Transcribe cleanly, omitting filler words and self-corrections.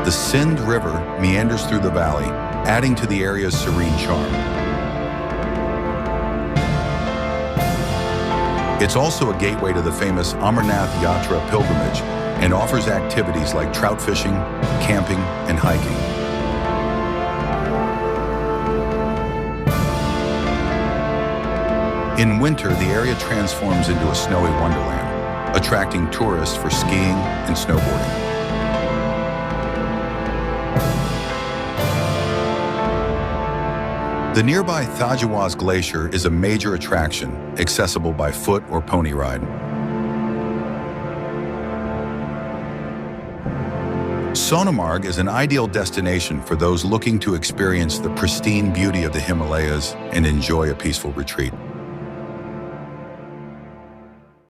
The Sindh River meanders through the valley, adding to the area's serene charm. It's also a gateway to the famous Amarnath Yatra pilgrimage and offers activities like trout fishing, camping, and hiking. In winter, the area transforms into a snowy wonderland, attracting tourists for skiing and snowboarding. The nearby Thajawaz Glacier is a major attraction, accessible by foot or pony ride. Sonamarg is an ideal destination for those looking to experience the pristine beauty of the Himalayas and enjoy a peaceful retreat.